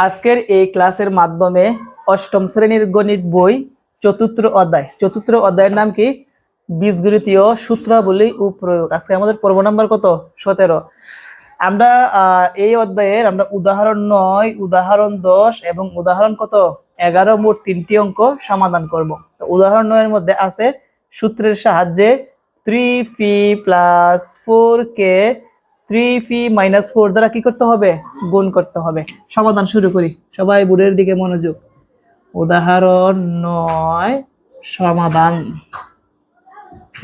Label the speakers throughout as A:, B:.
A: আজকের এই ক্লাসের মাধ্যমে অষ্টম শ্রেণীর গণিত বই চতুর্থ অধ্যায়ের নাম কি? বীজগণিতীয় সূত্রাবলী ও প্রয়োগ। আজকে আমাদের পর্ব নাম্বার কত? 17। আমরা এই অধ্যায়ের আমরা উদাহরণ 9, উদাহরণ 10 এবং উদাহরণ কত 11 মোট 3টি অঙ্ক সমাধান করব। তো উদাহরণ 9 এর মধ্যে আছে সূত্রের সাহায্যে 3p + 4k 3p - 4 দ্বারা কি করতে হবে? গুণ করতে হবে। সমাধান শুরু করি, সবাই বোর্ডের দিকে মনোযোগ। উদাহরণ 9 সমাধান।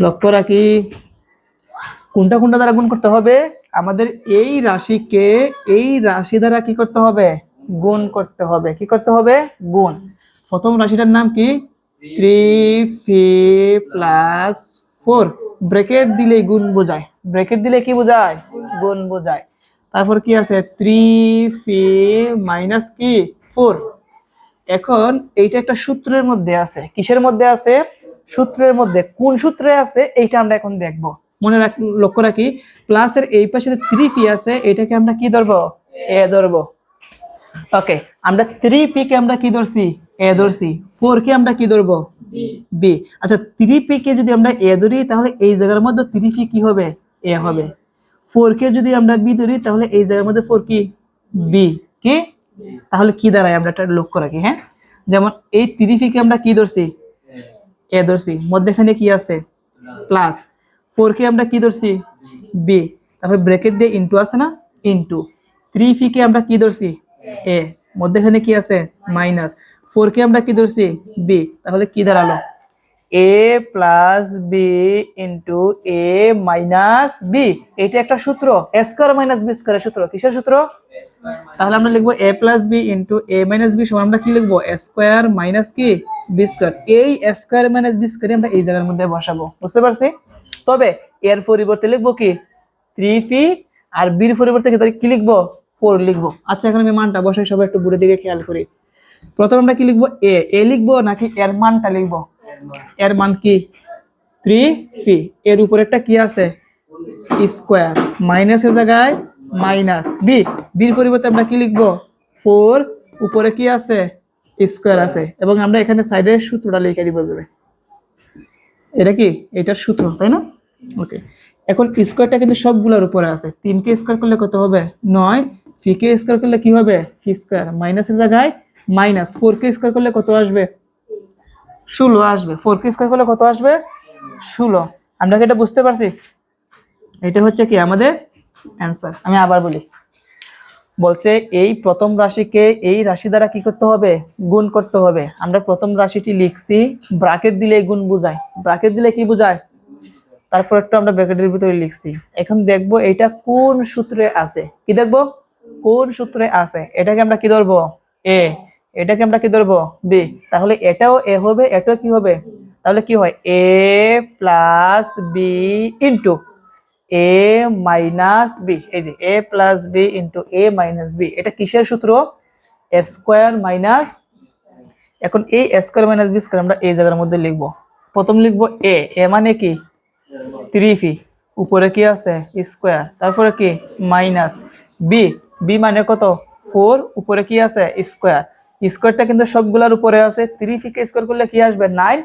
A: লক্ষ্য রাখি কোনটা কোনটা দ্বারা গুণ করতে হবে? আমাদের এই রাশিকে এই রাশি দ্বারা কি করতে হবে? গুণ করতে হবে। কি করতে হবে? গুণ। প্রথম রাশিটার নাম কি? 3p + 4। ব্র্যাকেট দিলে গুণ বোঝায়। ব্র্যাকেট দিলে কি বোঝায়? গুণ বোঝায়। তারপর কি আছে? 3p - কি 4। এখন এইটা একটা সূত্রের মধ্যে আছে। কিসের মধ্যে আছে? সূত্রের মধ্যে। কোন সূত্রে আছে এইটা আমরা এখন দেখব। মনে রাখ, লক্ষ্য রাখি প্লাসের এই পাশে 3p আছে, এটাকে আমরা কি ধরবো? এ ধরবো। ওকে, আমরা 3p কে আমরা কি ধরছি? এ ধরছি। 4 কে আমরা কি ধরবো? বি। আচ্ছা, 3p কে যদি আমরা এ ধরি তাহলে এই জায়গার মধ্যে 3p কি হবে? এ হবে। 4 কে যদি আমরা বি ধরি তাহলে এই জায়গার মধ্যে 4 কি? বি। কি তাহলে কি দাঁড়ায়? আমরা একটা লক্ষ্য রাখি। হ্যাঁ, যেমন এই 3p কে আমরা কি ধরছি? এ ধরছি। মধ্যখানে কি আছে? প্লাস। 4 কে আমরা কি ধরছি? বি। তারপর ব্র্যাকেট দিয়ে ইনটু আছে না? ইনটু। 3p কে আমরা কি ধরছি? এ। মধ্যখানে কি আছে? মাইনাস। 4 কে আমরা কি ধরছি? বি। তাহলে কি দাঁড়ালো? a + b * a - b। এটা একটা সূত্র, a² - b² এর সূত্র। কিসের সূত্র? তাহলে আমরা লিখবো a + b * a - b সমান আমরা কি লিখবো? a² - কি b²। এই a² - b² আমরা এই জায়গার মধ্যে বসাবো। বুঝতে পারছি? তবে এর পরিবর্তে লিখবো কি? 3p, আর b এর পরিবর্তে কি লিখবো? 4 লিখবো। আচ্ছা, এখন আমি মানটা বসাই, সবাই একটু বুড়ে দিকে খেয়াল করি। প্রথমে আমরা কি লিখবো? এ লিখবো নাকি এর মানটা লিখবো? এর মান কি? 3p। এর উপরে একটা কি আছে? স্কয়ার। মাইনাসের জায়গায় মাইনাস। বির পরিবর্তে আমরা কি লিখবো? 4। উপরে কি আছে? স্কয়ার আছে। এবং আমরা এখানে সাইডের সূত্রটা লিখে দিব। এটা কি? এটার সূত্র, তাই না? ওকে, এখন স্কয়ারটা কিন্তু সবগুলোর উপরে আছে। 3 কে স্কয়ার করলে কত হবে? 9। পি কে স্কয়ার করলে কি হবে? P square. মাইনাসের জায়গায় মাইনাস। 4 কে স্কয়ার করলে কত আসবে? 16 আসবে। 4 কে স্কয়ার করলে কত আসবে? 16। আমরা কি এটা বুঝতে পারছি? এটা হচ্ছে কি আমাদের অ্যান্সার। আমি আবার বলি, বলছে এই প্রথম রাশিকে এই রাশি দ্বারা কি করতে হবে? গুণ করতে হবে। আমরা প্রথম রাশিটি লিখছি, ব্র্যাকেট দিলে গুণ বোঝায়। ব্র্যাকেট দিলে কি বোঝায়? তারপর একটা আমরা ব্র্যাকেটের ভিতরে লিখছি। এখন দেখব এটা কোন সূত্রে আছে। কি দেখব? কোন সূত্রে আছে। এটাকে আমরা কি ধরবো? এ। এটাকে আমরা কি ধরবো? বি। তাহলে এটাও এ হবে, এটাও কি হবে? তাহলে কি হয়? a + b * a - b। এই যে a + b * a - b, এটা কিসের সূত্র? a²। এখন এই a² - b² আমরা এই জায়গার মধ্যে লিখব। প্রথম লিখব এ মানে কি? 3p। উপরে কি আছে? স্কয়ার। তারপরে কি? মাইনাস। বি মানে কত? 4। উপরে কি আছে? স্কয়ার। স্কয়ারটা কিন্তু সবগুলোর উপরে আছে। 3p কে স্কয়ার করলে কি আসবে? 9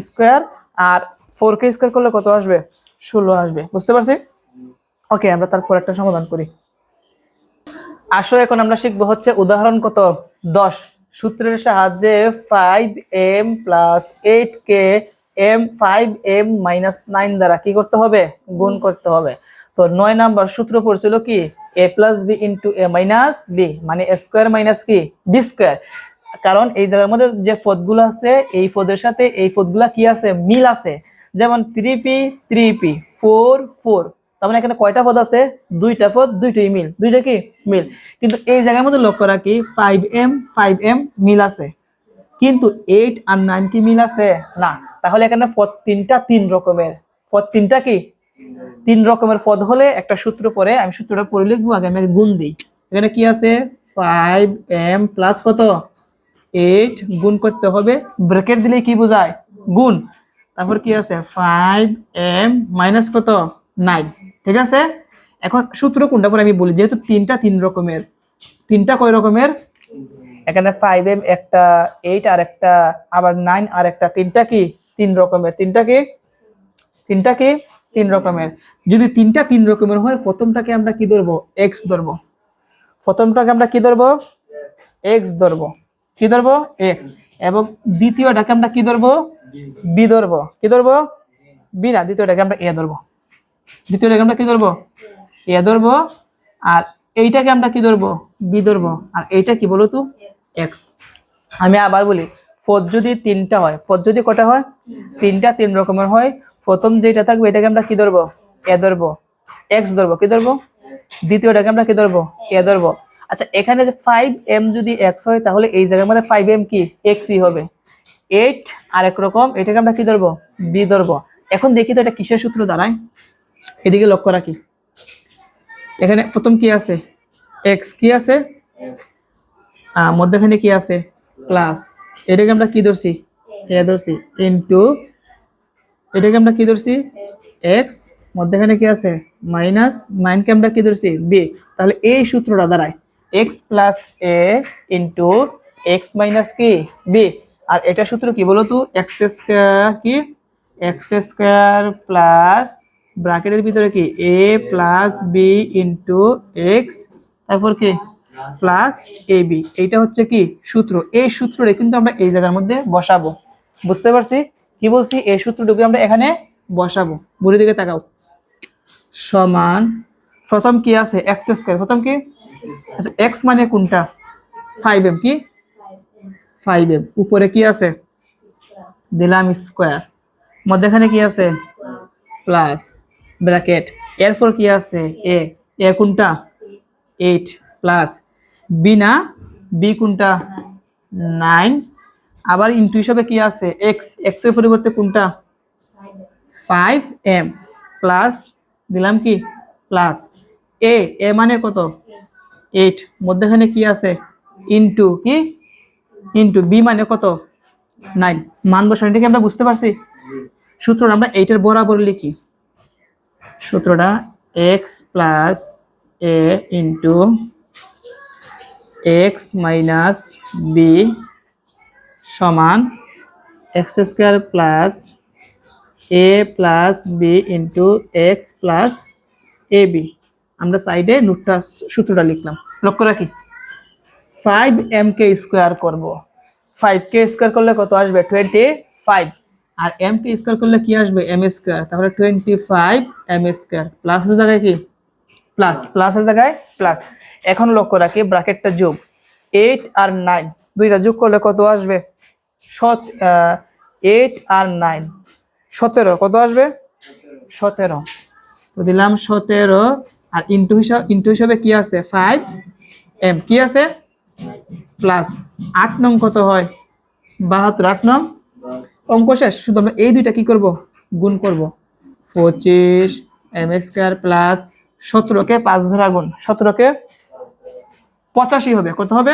A: স্কয়ার। আর 4 কে স্কয়ার করলে কত আসবে? 16 আসবে। বুঝতে পারছি? ওকে, আমরা তারপর একটা সমাধান করি। আসো, এখন আমরা শিখবো হচ্ছে উদাহরণ কত? 10। সূত্রের সাহায্যে 5m + 8k 5m - 9 দ্বারা কি করতে হবে? গুণ করতে হবে। তো 9 নাম্বার সূত্র পড়ছিল কি? a + b * a - b, মানে a² - কি b²। কারণ এই জায়গার মধ্যে যে পদগুলো আছে এই পদের সাথে এই পদগুলা কি আছে? মিল আছে। যেমন 3p 3p, 4 4। তার মানে এখানে কয়টা পদ আছে? দুইটা পদ, দুইটাই মিল। দুইটা কি মিল। কিন্তু এই জায়গার মধ্যে লক্ষ্য রাখি 5m মিল আছে, কিন্তু 8 আর 9 কি মিল আছে? না। তাহলে এখানে পদ তিনটা তিন রকমের। পদ তিনটা কি? তিন রকমের পদ হলে একটা সূত্র পড়ে, আমি সূত্রটা পড়ে লিখবো। আগে আমি গুণ দিই। এখানে কি আছে? 5m + কত? 8 গুণ করতে হবে। ব্র্যাকেট দিলে কি বোঝায়? গুণ। তারপর কি আছে? 5m - কত? 9। ঠিক আছে? এখন সূত্র কোনটা পরে আমি বলি, যেহেতু তিনটা তিন রকমের। তিনটা কয় রকমের? এখানে 5m একটা, 8 আর একটা, আবার 9 আর একটা, তিনটা কি তিন রকমের, তিন রকমের। যদি তিনটা তিন রকমের হয় প্রথমটাকে আমরা কি ধরবো, x ধরবো। প্রথমটাকে আমরা কি ধরবো, x ধরবো, কি ধরবো x। এবং দ্বিতীয়টাকে আমরা কি ধরবো, b ধরবো, কি ধরবো b না, দ্বিতীয়টাকে আমরা a ধরবো, দ্বিতীয়টাকে আমরা কি ধরবো a ধরবো। আর এইটাকে আমরা কি ধরবো, b ধরবো। আর এইটা কি বলো তো, x। আমি আবার বলি, পদ যদি তিনটা হয়, পদ যদি কটা হয়, তিনটা তিন রকমের হয়, প্রথম যেটা থাকবে এটাকে আমরা কি ধরবো, a ধরবো, x ধরবো, কি ধরবো, দ্বিতীয়টাকে আমরা কি ধরবো, a ধরবো। আচ্ছা এখানে যে 5m যদি x হয় তাহলে এই জায়গার মধ্যে 5m কি xই হবে। 8 আরেক রকম, এটাকে আমরা কি ধরবো, b ধরবো। এখন দেখি তো এটা কিসের সূত্র দাঁড়ায়, এদিকে লক্ষ্য রাখি। এখানে প্রথম কি আছে, x, কি আছে মধ্যখানে কি আছে প্লাস, এটাকে আমরা কি ধরছি, a ধরছি, ইনটু এটাকে আমরা কি ধরছি x, মধ্যখানে কি আছে মাইনাস, 9 কে আমরা কি ধরছি b। তাহলে এই সূত্রটা দাঁড়ায় x plus a into x minus কি b। আর এটা সূত্র কি বলো তো, x স্কয়ার কি, x স্কয়ার প্লাস ব্র্যাকেটের ভিতরে কি a plus b into x, তারপর কি প্লাস ab। এইটা হচ্ছে কি সূত্র। এই সূত্রটা কিন্তু আমরা এই জায়গার মধ্যে বসাবো। বুঝতে পারছি কি বলছি, এই সূত্রটুকু আমরা এখানে বসাবো। বুড়ি দিকে তাকাও, সমান প্রথম কি আছে x স্কয়ার, প্রথম কি আচ্ছা x মানে কোনটা 5m, কি 5m, উপরে কি আছে দিলাম স্কয়ার, মধ্যখানে কি আছে প্লাস ব্র্যাকেট, এরপর কি আছে a, a কোনটা 8 প্লাস b না, b কোনটা 9, আবার ইনটু হিসাবে কি আছে x, x এর পরিবর্তে কোনটা 5m প্লাস দিলাম কি প্লাস a, a মানে কত 8, মধ্যখানে কি আছে ইনটু কি ইনটু b মানে কত 9, মান বসানোটা কি আমরা বুঝতে পারছি। সূত্রটা আমরা এইটার বরাবর লিখি, সূত্রটা x plus a into x minus b সমান x square plus a plus b into x plus ab। আমরা সাইডে নোটটা সূত্রটা লিখলাম, লক্ষ্য রাখি 5m কে স্কয়ার করব, 5 কে স্কয়ার করলে কত আসবে 25, আর m কে স্কয়ার করলে কি আসবে m স্কয়ার, তাহলে 25m স্কয়ার প্লাস এর জায়গায় কি প্লাস, প্লাসের জায়গায় প্লাস। এখন লক্ষ্য রাখি ব্র্যাকেটটা যোগ, 8 আর 9 দুইটা যোগ করলে কত আসবে 8 আর 9 17, কত আসবে 17, তো দিলাম 17। আর ইনটু হিসাবে কি আছে 5m, কি আছে প্লাস 8 নং কত হয় 72, 8 নং অঙ্ক শেষ। শুধু আমরা এই দুইটা কি করব গুণ করব, 25m স্কয়ার প্লাস 17 কে 5 দ্বারা গুণ, 17 কে 85 হবে, কত হবে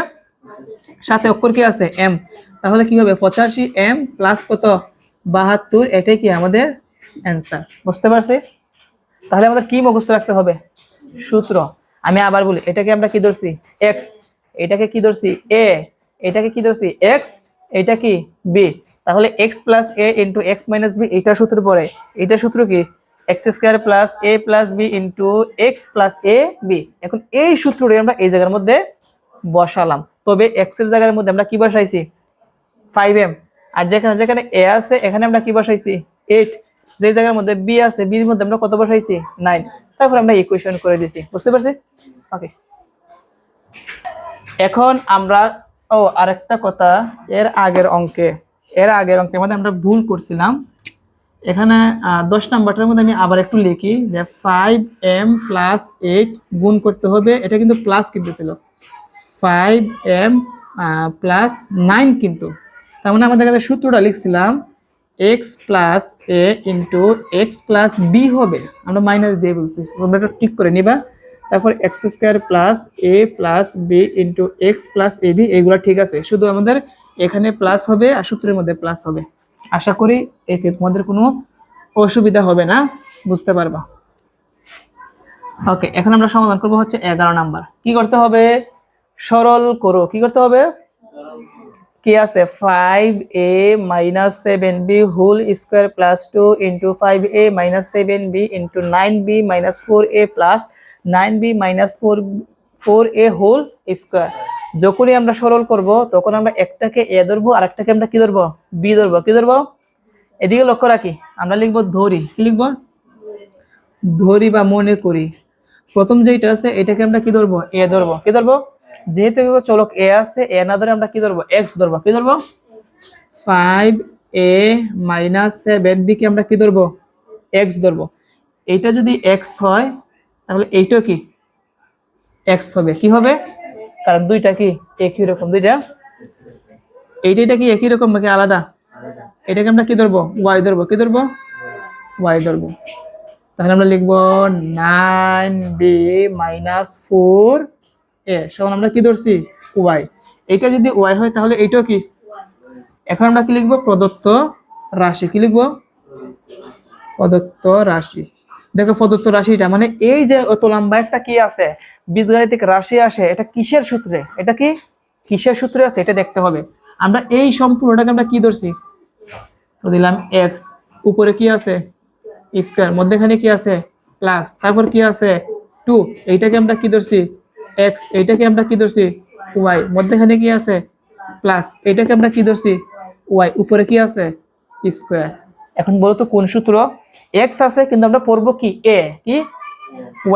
A: সাথে অক্ষর কি আছে m, তাহলে কি হবে 85m প্লাস কত 72, এটাই কি আমাদের অ্যান্সার। বুঝতে পারছি। তাহলে আমাদের কি মুখস্থ রাখতে হবে সূত্র। আমি আবার বলি, এটাকে আমরা কি ধরছি x, এটাকে কি ধরছি a, এটাকে কি ধরছি x, এটা কি b। তাহলে x plus a into x minus b, এইটা সূত্র পড়ে, এইটা সূত্র কি x square plus a plus b into x plus a b। এখন এই সূত্রটি আমরা এই জায়গার মধ্যে বসালাম, তবে x এর জায়গার মধ্যে আমরা কি বসাইছি 5m, আর যেখানে যেখানে a আছে এখানে আমরা কি বসাইছি 8, যে জায়গার মধ্যে b আছে b এর মধ্যে আমরা কত বসাইছি 9, তারপর আমরা ইকুয়েশন করে দিয়েছি। বুঝতে পারছি। ওকে, এখন আমরা আরেকটা কথা, এর আগের অঙ্কে মধ্যে আমরা ভুল করছিলাম। এখানে 10 নাম্বারটার মধ্যে আমি আবার একটু লিখি যে 5m প্লাস 8 গুণ করতে হবে, এটা কিন্তু প্লাস কিন্তু ছিল 5m প্লাস 9, কিন্তু তার মানে আমাদের কাছে সূত্রটা লিখছিলাম x plus a into x plus b হবে, আমরা মাইনাস দিয়ে বলছি, তোমরা একটু ঠিক করে নিবা। তারপর x square plus a plus b into x plus a b, এগুলো ঠিক আছে, শুধু আমাদের এখানে প্লাস হবে আর সূত্রের মধ্যে প্লাস হবে। আশা করি এতে তোমাদের কোনো অসুবিধা হবে না, বুঝতে পারবা। ওকে, এখন আমরা সমাধান করব হচ্ছে 11 নাম্বার। কি করতে হবে সরল করো, কি করতে হবে কি আছে 5a minus 7b whole square plus 2 into 5a minus 7b into 9b minus 4a plus 9b minus 4a whole square। যখনই আমরা সরল করব তখন আমরা একটাকে a ধরবো আর একটাকে আমরা কি ধরবো b ধরবো। কি ধরবো? এদিকে লক্ষ্য রাখি, আমরা লিখবো ধরি। কি লিখবো? ধরি বা মনে করি। প্রথম যেটা আছে এটাকে আমরা কি ধরবো? a ধরবো। কি ধরবো? যেহেতু চলক a আছে, a না ধরে আমরা কি ধরবো? x ধরবো। কি ধরবো? 5a minus 7b কে আমরা কি ধরবো? x ধরবো। এইটা যদি x হয় তাহলে এইটাও কি x হবে। কি হবে? কারণ দুইটা কি একই রকম, দুইটা এইটা কি একই রকম নাকি আলাদা? এটাকে আমরা কি ধরবো? y ধরবো। কি ধরবো? y ধরবো। তাহলে আমরা লিখবো 9b minus 4a সমান আমরা কি ধরছি? y। এটা যদি y হয় তাহলে এইটাও কি? এখন আমরা কি লিখবো? প্রদত্ত রাশি। কি লিখবো? প্রদত্ত রাশি। দেখো প্রদত্ত রাশিটা মানে এই যে অত লম্বা একটা কি আছে বীজগাণিতিক রাশি আসে, এটা কিসের সূত্রে? এটা কি কিসের সূত্রে আছে এটা দেখতে হবে। আমরা এই সম্পূর্ণটাকে আমরা কি ধরছি? তো দিলাম x, উপরে কি আছে? স্কয়ার, মধ্যখানে কি আছে? প্লাস, তারপর কি আছে? 2, এইটাকে আমরা কি ধরছি? x, এইটাকে আমরা কি ধরছি? y, মধ্যখানে কি আছে? প্লাস, এইটাকে আমরা কি ধরছি? y, উপরে কি আছে? স্কয়ার। এখন বলো তো কোন সূত্র? x আছে কিন্তু আমরা পড়বো কি a, কি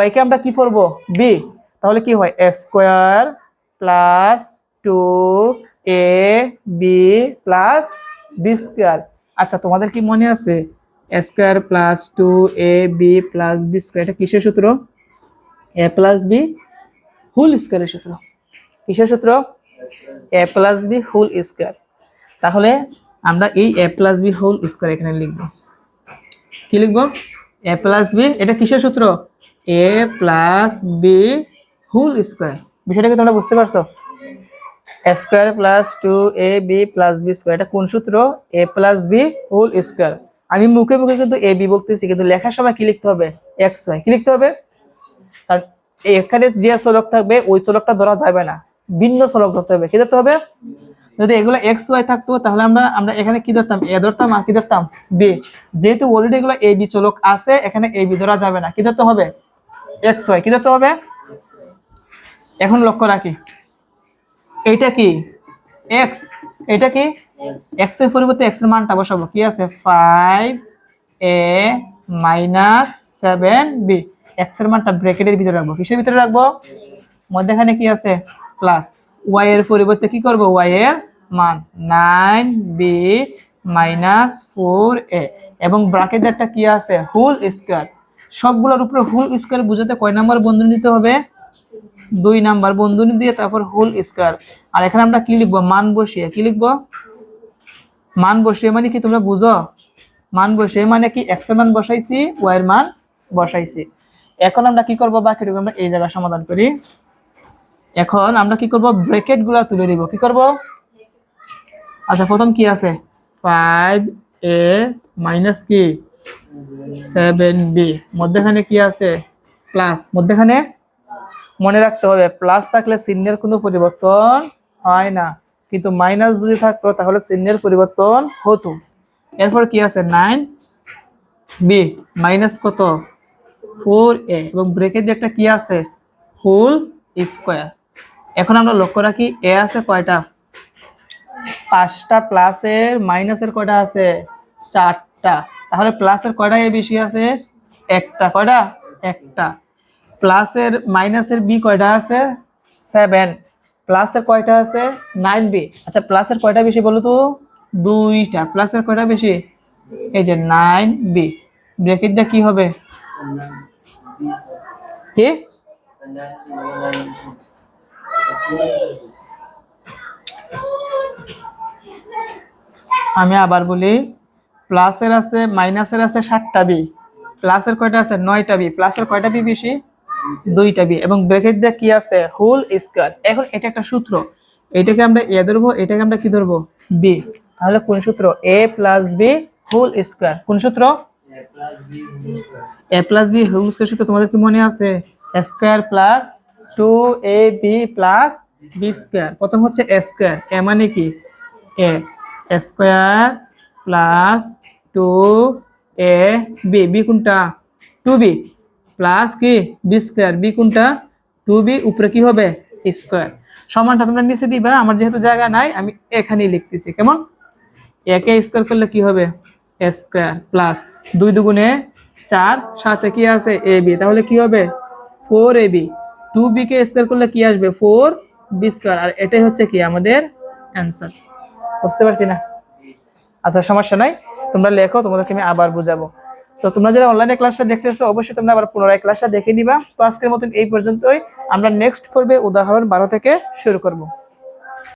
A: y কে আমরা কি পড়বো? b। তাহলে কি হয়? a square plus 2ab plus b square. আচ্ছা তোমাদের কি মনে আছে a square plus 2ab plus b square এটা কিসের সূত্র? a প্লাস b হোল স্কয়ারের সূত্র। কিসের সূত্র? a plus b whole square. তাহলে আমরা এই a plus b whole square এখানে লিখব। কি লিখব? a প্লাস b, এটা কিসের সূত্র? a plus b whole square. বিষয়টা কি তোমরা বুঝতে পারছো? a square plus 2ab plus b square এটা কোন সূত্র? a plus b whole square. আমি মুখে মুখে কিন্তু ab বলতেছি কিন্তু লেখার সময় কি লিখতে হবে? x হয়। কি লিখতে হবে? আর এখানে যে চলক থাকবে ওই চলকটা ধরা যাবে না, ভিন্ন চলক ধরতে হবে। কি ধরতে হবে? যদি এগুলো x y থাকতো তাহলে আমরা এখানে কি ধরতাম? a ধরতাম আর কি ধরতাম? b। যেহেতু অলরেডি এগুলো a b চলক আছে এখানে a b ধরা যাবে না। কি ধরতে হবে? x y। কি ধরতে হবে? এখন লক্ষ্য রাখি, এইটা কি x, এটা কি x এর পরিবর্তে x এর মানটা বসাবো। কি আছে? 5a minus 7b, x এর মানটা ব্র্যাকেটের ভিতরে রাখবো। কিসের ভিতরে রাখবো? মধ্যখানে কি আছে? প্লাস, y এর পরিবর্তে কি করব? y এর মান 9b minus 4a এবং ব্র্যাকেটটা কি আছে? Whole square. সবগুলোর উপরে হোল স্কয়ার বুঝাতে কয় নাম্বার বন্ধনী দিতে হবে? 2 নাম্বার বন্ধনী দিয়ে তারপর হোল স্কয়ার। আর এখানে আমরা কি লিখবো? মান বসিয়ে। কি লিখবো? মান বসিয়ে মানে কি তোমরা বুঝো? মান বসিয়ে মানে কি x এর মান বসাইছি, y এর মান বসাইছি। এখন আমরা কি করব? বাকিটুকু আমরা এই জায়গায় সমাধান করি। এখন আমরা কি করব? ব্র্যাকেট গুলা তুলে দিব। কি করব? আচ্ছা প্রথম কি আছে? 5a মাইনাস কি 7b, মধ্যখানে কি আছে? প্লাস, মধ্যখানে মনে রাখতে হবে প্লাস থাকলে চিহ্নের কোনো পরিবর্তন হয় না, কিন্তু মাইনাস যদি থাকতো তাহলে চিহ্নের পরিবর্তন হতো। এরপর কি আছে? 9b মাইনাস কত? 4a এবং ব্র্যাকেট দিয়ে একটা কি আছে? Whole square. এখন আমরা লক্ষ্য রাখি a আছে কয়টা? 5টা, প্লাসের মাইনাসের কয়টা আছে? 4টা। তাহলে প্লাসের কয়টা a বেশি আছে? একটা। কয়টা? একটা। প্লাসের মাইনাসের b কয়টা আছে? 7। প্লাসের কয়টা আছে? 9b। আচ্ছা প্লাসের কয়টা বেশি বলো তো? 2টা। প্লাসের কয়টা বেশি? এই যে 9b। ব্র্যাকেট দিয়ে কি হবে? কি? আমি আবার বলি, প্লাসের আছে মাইনাসের আছে 7টা বি, প্লাসের কয়টা আছে? 9টা বি। প্লাসের কয়টা বি বেশি? 2টা বি এবং ব্র্যাকেট দিয়ে কি আছে? Whole square. এখন এটা একটা সূত্র, এটাকে আমরা a ধরবো, এটাকে আমরা কি ধরবো? b। তাহলে কোন সূত্র? a plus b whole square. কোন সূত্র? a plus b whole square সূত্র তোমাদের কি মনে আছে? a square plus 2ab plus b square. প্রথম হচ্ছে a স্কয়ার, a মানে কি এ স্কোয়ার প্লাস 2ab, বি কোনটা 2b প্লাস কি বি স্কোয়ার, বি কোনটা 2b, উপরে কি হবে স্কোয়ার। সমানটা তোমরা নিচে দিবা, আমার যেহেতু জায়গা নাই আমি এখানেই লিখতেছি। কেমন, একে স্কোয়ার করলে কি হবে এ স্কোয়ার প্লাস 2 দুগুণে 4, সাথে কি আছে এ বি, তাহলে কি হবে 4ab। 2b কে স্কোয়ার করলে কি আসবে 4b স্কোয়ার, আর এটাই হচ্ছে কি আমাদের অ্যান্সার। বুঝতে পারছি না? আচ্ছা সমস্যা নাই, তোমরা লেখো, তোমাদেরকে আমি আবার বুঝাবো। তো তোমরা যারা অনলাইনে ক্লাসটা দেখতেছো অবশ্যই তোমরা আবার পুনরায় ক্লাসটা দেখে নিবা। তো আজকের মতন এই পর্যন্তই, আমরা নেক্সট পর্বে উদাহরণ 12 থেকে শুরু করব।